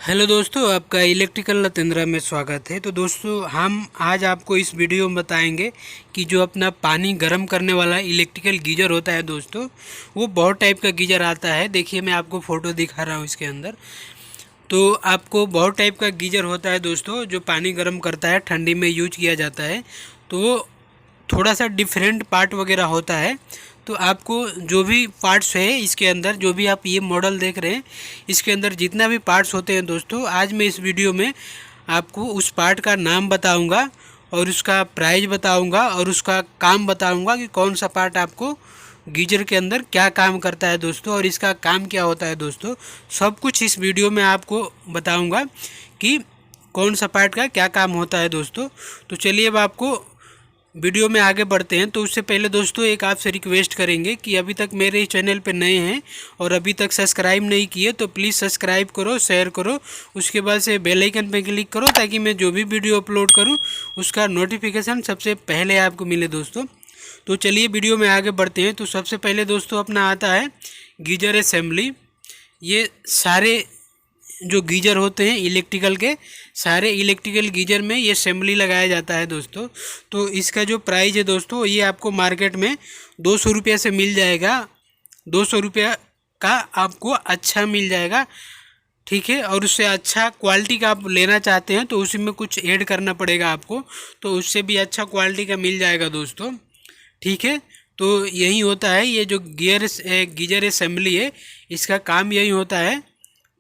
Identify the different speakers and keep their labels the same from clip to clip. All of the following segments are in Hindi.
Speaker 1: हेलो दोस्तों, आपका इलेक्ट्रिकल लतेंद्रा में स्वागत है। तो दोस्तों, हम आज आपको इस वीडियो में बताएंगे कि जो अपना पानी गर्म करने वाला इलेक्ट्रिकल गीजर होता है दोस्तों, वो बहुत टाइप का गीजर आता है। देखिए, मैं आपको फ़ोटो दिखा रहा हूँ इसके अंदर। तो आपको बहुत टाइप का गीजर होता है दोस्तों, जो पानी गर्म करता है, ठंडी में यूज किया जाता है। तो थोड़ा सा डिफरेंट पार्ट वगैरह होता है। तो आपको जो भी पार्ट्स है इसके अंदर, जो भी आप ये मॉडल देख रहे हैं, इसके अंदर जितना भी पार्ट्स होते हैं दोस्तों, आज मैं इस वीडियो में आपको उस पार्ट का नाम बताऊंगा और उसका प्राइस बताऊंगा और उसका काम बताऊंगा कि कौन सा पार्ट आपको गीजर के अंदर क्या काम करता है दोस्तों, और इसका काम क्या होता है दोस्तों। सब कुछ इस वीडियो में आपको बताऊंगा कि कौन सा पार्ट का क्या काम होता है दोस्तों। तो चलिए अब आपको वीडियो में आगे बढ़ते हैं। तो उससे पहले दोस्तों, एक आपसे रिक्वेस्ट करेंगे कि अभी तक मेरे इस चैनल पर नए हैं और अभी तक सब्सक्राइब नहीं किए तो प्लीज़ सब्सक्राइब करो, शेयर करो, उसके बाद से बेल आइकन पर क्लिक करो ताकि मैं जो भी वीडियो अपलोड करूं उसका नोटिफिकेशन सबसे पहले आपको मिले दोस्तों। तो चलिए वीडियो में आगे बढ़ते हैं। तो सबसे पहले दोस्तों अपना आता है गीजर असेंबली। ये सारे जो गीजर होते हैं इलेक्ट्रिकल के, सारे इलेक्ट्रिकल गीजर में ये असेंबली लगाया जाता है दोस्तों। तो इसका जो प्राइस है दोस्तों, ये आपको मार्केट में 200 रुपये से मिल जाएगा। 200 रुपये का आपको अच्छा मिल जाएगा, ठीक है। और उससे अच्छा क्वालिटी का आप लेना चाहते हैं तो उसी में कुछ ऐड करना पड़ेगा आपको, तो उससे भी अच्छा क्वालिटी का मिल जाएगा दोस्तों, ठीक है। तो यही होता है, ये जो गीजर असेंबली है इसका काम यही होता है,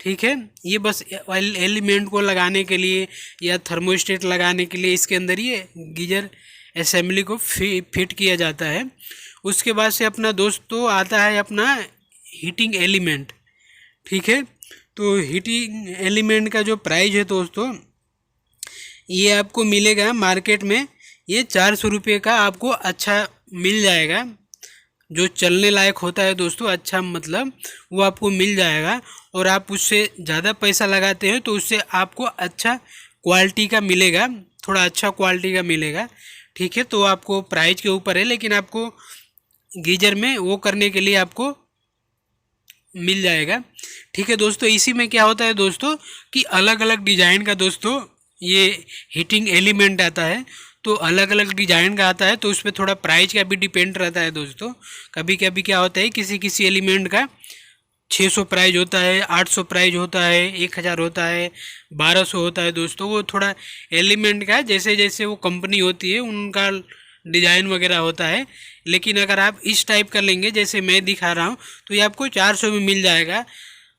Speaker 1: ठीक है। ये बस एलिमेंट को लगाने के लिए या थर्मोस्टेट लगाने के लिए इसके अंदर ये गीजर असेंबली को फिट किया जाता है। उसके बाद से अपना दोस्तों आता है अपना हीटिंग एलिमेंट, ठीक है। तो हीटिंग एलिमेंट का जो प्राइस है दोस्तों, ये आपको मिलेगा मार्केट में, ये 400 रुपये का आपको अच्छा मिल जाएगा। जो चलने लायक होता है दोस्तों, अच्छा मतलब वो आपको मिल जाएगा। और आप उससे ज़्यादा पैसा लगाते हैं तो उससे आपको अच्छा क्वालिटी का मिलेगा, थोड़ा अच्छा क्वालिटी का मिलेगा, ठीक है। तो आपको प्राइस के ऊपर है, लेकिन आपको गीजर में वो करने के लिए आपको मिल जाएगा, ठीक है दोस्तों। इसी में क्या होता है दोस्तों कि अलग अलग डिज़ाइन का दोस्तों ये हीटिंग एलिमेंट आता है। तो अलग अलग डिज़ाइन का आता है, तो उस पर थोड़ा प्राइस का भी डिपेंड रहता है दोस्तों। कभी कभी क्या होता है, किसी किसी एलिमेंट का 600 प्राइस होता है, 800 प्राइस होता है, 1000 होता है, 1200 होता है दोस्तों। वो थोड़ा एलिमेंट का जैसे जैसे वो कंपनी होती है उनका डिज़ाइन वगैरह होता है। लेकिन अगर आप इस टाइप का लेंगे जैसे मैं दिखा रहा हूँ तो ये आपको 400 में मिल जाएगा।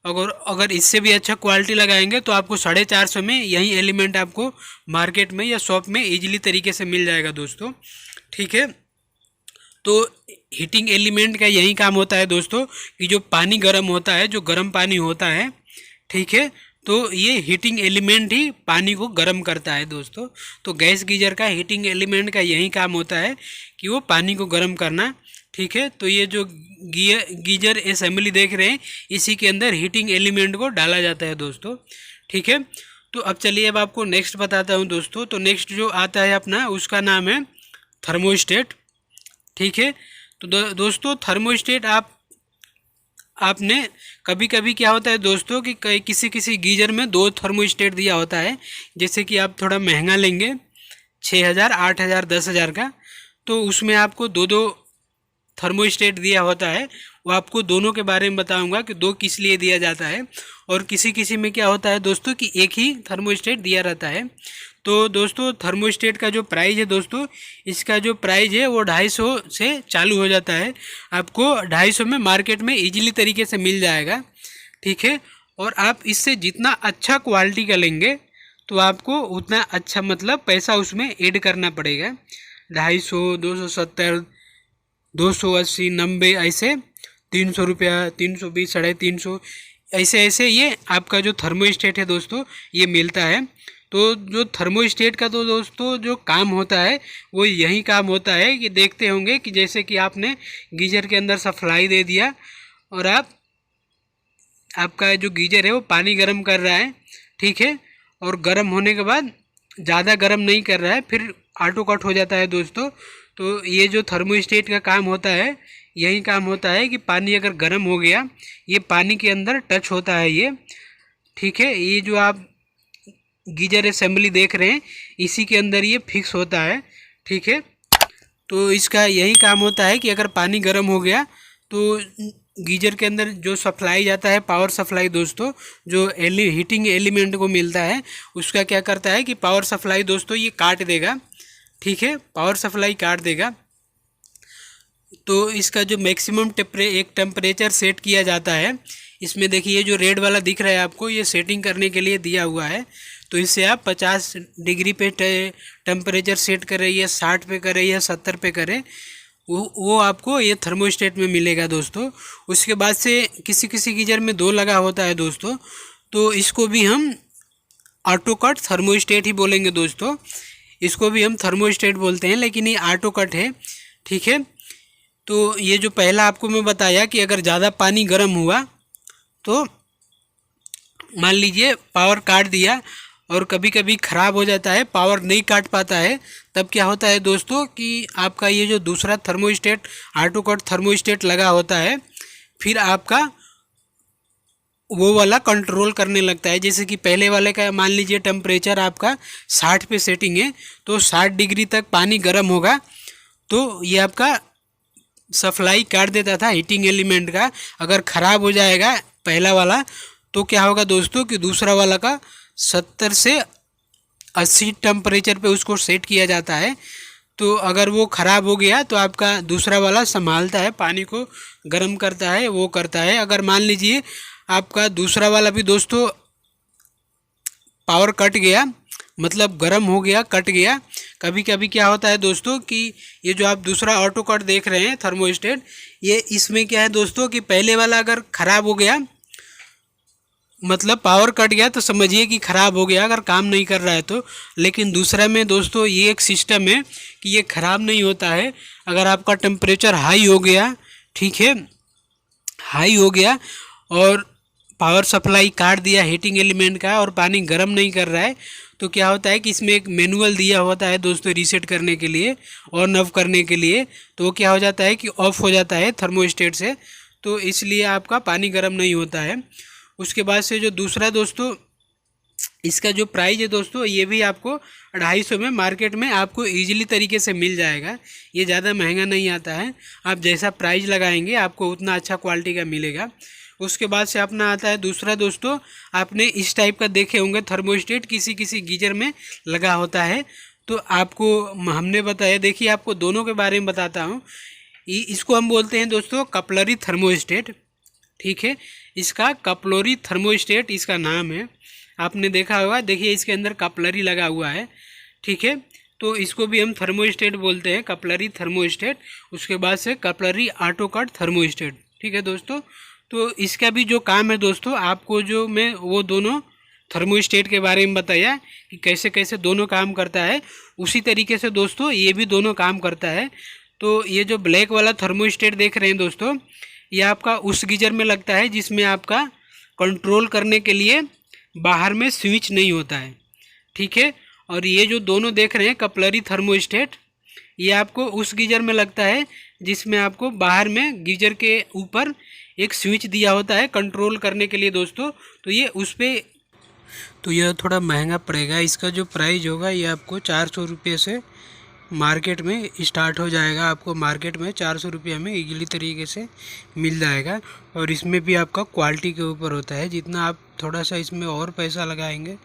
Speaker 1: अगर अगर इससे भी अच्छा क्वालिटी लगाएंगे तो आपको 450 में यही एलिमेंट आपको मार्केट में या शॉप में इजीली तरीके से मिल जाएगा दोस्तों, ठीक है। तो हीटिंग एलिमेंट का यही काम होता है दोस्तों कि जो पानी गर्म होता है, जो गर्म पानी होता है, ठीक है, तो ये हीटिंग एलिमेंट ही पानी को गर्म करता है दोस्तों। तो गैस गीजर का हीटिंग एलिमेंट का यही काम होता है कि वो पानी को गर्म करना, ठीक है। तो ये जो गीजर असेंबली देख रहे हैं, इसी के अंदर हीटिंग एलिमेंट को डाला जाता है दोस्तों, ठीक है। तो अब चलिए अब आपको नेक्स्ट बताता हूँ दोस्तों। तो नेक्स्ट जो आता है अपना, उसका नाम है थर्मोस्टेट, ठीक है। तो दोस्तों थर्मोस्टेट आपने कभी कभी क्या होता है दोस्तों कि किसी किसी गीजर में 2 थर्मोस्टेट दिया होता है। जैसे कि आप थोड़ा महंगा लेंगे 6000, 8000, 10,000 का, तो उसमें आपको 2 थर्मोस्टेट दिया होता है। वो आपको दोनों के बारे में बताऊंगा कि 2 किस लिए दिया जाता है। और किसी किसी में क्या होता है दोस्तों कि एक ही थर्मोस्टेट दिया रहता है। तो दोस्तों थर्मोस्टेट का जो प्राइस है दोस्तों, इसका जो प्राइस है वो 250 से चालू हो जाता है। आपको 250 में मार्केट में इजीली तरीके से मिल जाएगा, ठीक है। और आप इससे जितना अच्छा क्वालिटी का लेंगे तो आपको उतना अच्छा मतलब पैसा उसमें ऐड करना पड़ेगा। 250, 270, 280, 90, ऐसे 300 रुपया, 320, 350, ऐसे ऐसे ये आपका जो थर्मोस्टेट है दोस्तों ये मिलता है। तो जो थर्मोस्टेट का तो दोस्तों जो काम होता है वो यही काम होता है कि देखते होंगे कि जैसे कि आपने गीजर के अंदर सप्लाई दे दिया और आपका जो गीजर है वो पानी गर्म कर रहा है, ठीक है। और गर्म होने के बाद ज़्यादा गर्म नहीं कर रहा है, फिर ऑटो कट हो जाता है दोस्तों। तो ये जो थर्मोस्टेट का काम होता है, यही काम होता है कि पानी अगर गर्म हो गया, ये पानी के अंदर टच होता है ये, ठीक है, ये जो आप गीजर असेंबली देख रहे हैं इसी के अंदर ये फिक्स होता है। ठीक है, तो इसका यही काम होता है कि अगर पानी गर्म हो गया तो गीजर के अंदर जो सप्लाई जाता है, पावर सप्लाई दोस्तों, जो हीटिंग एलिमेंट को मिलता है, उसका क्या करता है कि पावर सप्लाई दोस्तों ये काट देगा। ठीक है, पावर सप्लाई काट देगा। तो इसका जो मैक्सिमम एक टेम्परेचर सेट किया जाता है, इसमें देखिए जो रेड वाला दिख रहा है आपको, ये सेटिंग करने के लिए दिया हुआ है। तो इससे आप 50 डिग्री पे टेम्परेचर सेट करें या 60 पे करें या 70 पे करें, वो आपको ये थर्मोस्टेट में मिलेगा दोस्तों। उसके बाद से किसी किसी गीजर में 2 लगा होता है दोस्तों, तो इसको भी हम ऑटो कट थर्मोस्टेट ही बोलेंगे दोस्तों। इसको भी हम थर्मोस्टेट बोलते हैं, लेकिन ये ऑटो कट है। ठीक है, तो ये जो पहला आपको मैं बताया कि अगर ज़्यादा पानी गर्म हुआ तो मान लीजिए पावर काट दिया, और कभी कभी ख़राब हो जाता है, पावर नहीं काट पाता है, तब क्या होता है दोस्तों कि आपका ये जो दूसरा थर्मोस्टेट ऑटो कट थर्मोस्टेट लगा होता है, फिर आपका वो वाला कंट्रोल करने लगता है। जैसे कि पहले वाले का मान लीजिए टेम्परेचर आपका 60 पे सेटिंग है, तो 60 डिग्री तक पानी गर्म होगा, तो ये आपका सप्लाई काट देता था हीटिंग एलिमेंट का। अगर ख़राब हो जाएगा पहला वाला तो क्या होगा दोस्तों कि दूसरा वाला का 70 से 80 टेम्परेचर पे उसको सेट किया जाता है। तो अगर वो ख़राब हो गया तो आपका दूसरा वाला संभालता है, पानी को गर्म करता है, वो करता है। अगर मान लीजिए आपका दूसरा वाला भी दोस्तों पावर कट गया, मतलब गर्म हो गया, कट गया, कभी कभी क्या होता है दोस्तों कि ये जो आप दूसरा ऑटो कट देख रहे हैं थर्मोस्टेट, ये इसमें क्या है दोस्तों कि पहले वाला अगर ख़राब हो गया, मतलब पावर कट गया, तो समझिए कि ख़राब हो गया, अगर काम नहीं कर रहा है तो। लेकिन दूसरा में दोस्तों ये एक सिस्टम है कि ये ख़राब नहीं होता है। अगर आपका टेम्परेचर हाई हो गया, ठीक है, हाई हो गया और पावर सप्लाई काट दिया हीटिंग एलिमेंट का और पानी गर्म नहीं कर रहा है, तो क्या होता है कि इसमें एक मैनुअल दिया होता है दोस्तों रीसेट करने के लिए, ऑन ऑफ करने के लिए। तो वो क्या हो जाता है कि ऑफ हो जाता है थर्मोस्टेट से, तो इसलिए आपका पानी गर्म नहीं होता है। उसके बाद से जो दूसरा दोस्तों, इसका जो प्राइस है दोस्तों, ये भी आपको 250 में मार्केट में आपको ईजिली तरीके से मिल जाएगा। ये ज़्यादा महंगा नहीं आता है, आप जैसा प्राइस लगाएंगे आपको उतना अच्छा क्वालिटी का मिलेगा। उसके बाद से अपना आता है दूसरा दोस्तों, आपने इस टाइप का देखे होंगे थर्मोस्टेट किसी किसी गीजर में लगा होता है। तो आपको हमने बताया, देखिए आपको दोनों के बारे में बताता हूँ। इसको हम बोलते हैं दोस्तों कपलरी थर्मोस्टेट। ठीक है, इसका कपलरी थर्मोस्टेट इसका नाम है, आपने देखा होगा। देखिए इसके अंदर कपलरी लगा हुआ है। ठीक है, तो इसको भी हम थर्मोस्टेट बोलते हैं, कपलरी थर्मोस्टेट। उसके बाद से कपलरी ऑटो कट थर्मोस्टेट। ठीक है दोस्तों, तो इसका भी जो काम है दोस्तों, आपको जो मैं वो दोनों थर्मोस्टेट के बारे में बताया कि कैसे कैसे दोनों काम करता है, उसी तरीके से दोस्तों ये भी दोनों काम करता है। तो ये जो ब्लैक वाला थर्मोस्टेट देख रहे हैं दोस्तों, ये आपका उस गीजर में लगता है जिसमें आपका कंट्रोल करने के लिए बाहर में स्विच नहीं होता है। ठीक है, और ये जो दोनों देख रहे हैं कपलरी थर्मोस्टेट, ये आपको उस गीजर में लगता है जिसमें आपको बाहर में गीजर के ऊपर एक स्विच दिया होता है कंट्रोल करने के लिए दोस्तों। तो ये उस पर, तो यह थोड़ा महंगा पड़ेगा। इसका जो प्राइस होगा ये आपको 400 रुपये से मार्केट में स्टार्ट हो जाएगा। आपको मार्केट में 400 रुपये में इजीली तरीके से मिल जाएगा। और इसमें भी आपका क्वालिटी के ऊपर होता है, जितना आप थोड़ा सा इसमें और पैसा लगाएंगे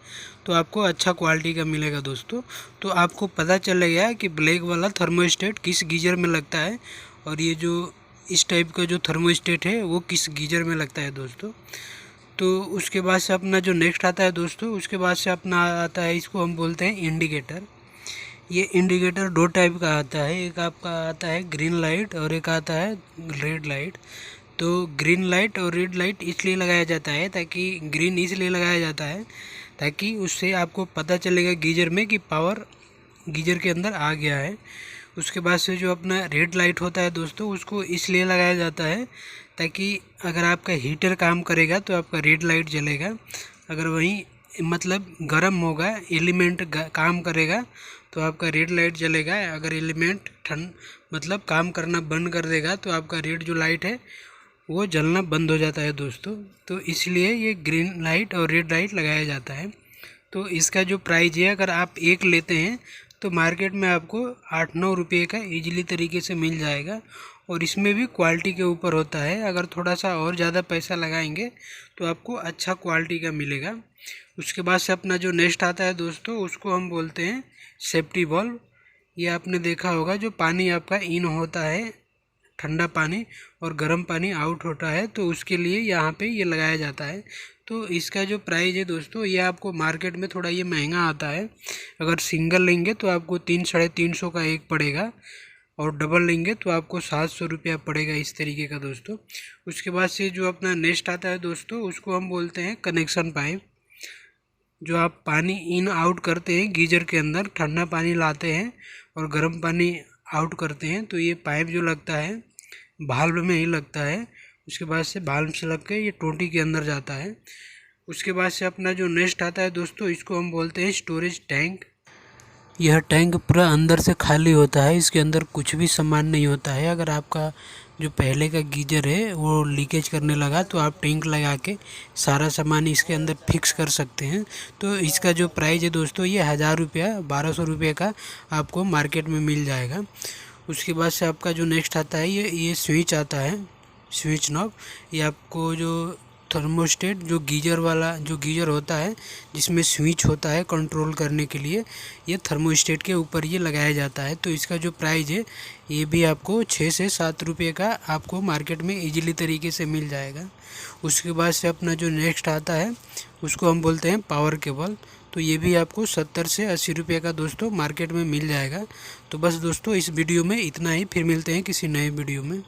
Speaker 1: तो आपको अच्छा क्वालिटी का मिलेगा दोस्तों। तो आपको पता चल गया कि ब्लैक वाला थर्मोस्टेट किस गीजर में लगता है, और ये जो इस टाइप का जो थर्मोस्टेट है वो किस गीजर में लगता है दोस्तों। तो उसके बाद से अपना जो नेक्स्ट आता है दोस्तों, उसके बाद से अपना आता है, इसको हम बोलते हैं इंडिकेटर। ये इंडिकेटर 2 टाइप का आता है, एक आपका आता है ग्रीन लाइट और एक आता है रेड लाइट। तो ग्रीन लाइट और रेड लाइट इसलिए लगाया जाता है, ताकि ग्रीन इसलिए लगाया जाता है ताकि उससे आपको पता चलेगा गीजर में कि पावर गीजर के अंदर आ गया है। उसके बाद से जो अपना रेड लाइट होता है दोस्तों, उसको इसलिए लगाया जाता है ताकि अगर आपका हीटर काम करेगा तो आपका रेड लाइट जलेगा। अगर वहीं मतलब गर्म होगा, एलिमेंट काम करेगा तो आपका रेड लाइट जलेगा। अगर एलिमेंट मतलब काम करना बंद कर देगा तो आपका रेड जो लाइट है वो जलना बंद हो जाता है दोस्तों। तो इसलिए ये ग्रीन लाइट और रेड लाइट लगाया जाता है। तो इसका जो प्राइस है, अगर आप एक लेते हैं तो मार्केट में आपको 8-9 रुपये का ईजिली तरीके से मिल जाएगा। और इसमें भी क्वालिटी के ऊपर होता है, अगर थोड़ा सा और ज़्यादा पैसा लगाएंगे तो आपको अच्छा क्वालिटी का मिलेगा। उसके बाद से अपना जो नेक्स्ट आता है दोस्तों, उसको हम बोलते हैं सेफ्टी वाल्व। ये आपने देखा होगा, जो पानी आपका इन होता है, ठंडा पानी और गर्म पानी आउट होता है, तो उसके लिए यहाँ पे ये लगाया जाता है। तो इसका जो प्राइस है दोस्तों, ये आपको मार्केट में थोड़ा ये महंगा आता है। अगर सिंगल लेंगे तो आपको 300-350 का एक पड़ेगा, और डबल लेंगे तो आपको 700 रुपया पड़ेगा, इस तरीके का दोस्तों। उसके बाद से जो अपना नेक्स्ट आता है दोस्तों, उसको हम बोलते हैं कनेक्शन पाइप। जो आप पानी इन आउट करते हैं गीजर के अंदर, ठंडा पानी लाते हैं और गर्म पानी आउट करते हैं, तो ये पाइप जो लगता है भाल्व में ही लगता है। उसके बाद से भाल्व से लग के ये टोंटी के अंदर जाता है। उसके बाद से अपना जो नेक्स्ट आता है दोस्तों, इसको हम बोलते हैं स्टोरेज टैंक। यह टैंक पूरा अंदर से खाली होता है, इसके अंदर कुछ भी सामान नहीं होता है। अगर आपका जो पहले का गीजर है वो लीकेज करने लगा तो आप टैंक लगा के सारा सामान इसके अंदर फिक्स कर सकते हैं। तो इसका जो प्राइस है दोस्तों, ये 1000 रुपया 1200 रुपये का आपको मार्केट में मिल जाएगा। उसके बाद से आपका जो नेक्स्ट आता है, ये स्विच आता है, स्विच नॉब। ये आपको जो थर्मोस्टेट, जो गीजर होता है जिसमें स्विच होता है कंट्रोल करने के लिए, ये थर्मोस्टेट के ऊपर ये लगाया जाता है। तो इसका जो प्राइस है, ये भी आपको 6 से 7 रुपये का आपको मार्केट में इजीली तरीके से मिल जाएगा। उसके बाद से अपना जो नेक्स्ट आता है, उसको हम बोलते हैं पावर केबल। तो ये भी आपको 70 से 80 रुपये का दोस्तों मार्केट में मिल जाएगा। तो बस दोस्तों, इस वीडियो में इतना ही, फिर मिलते हैं किसी नए वीडियो में।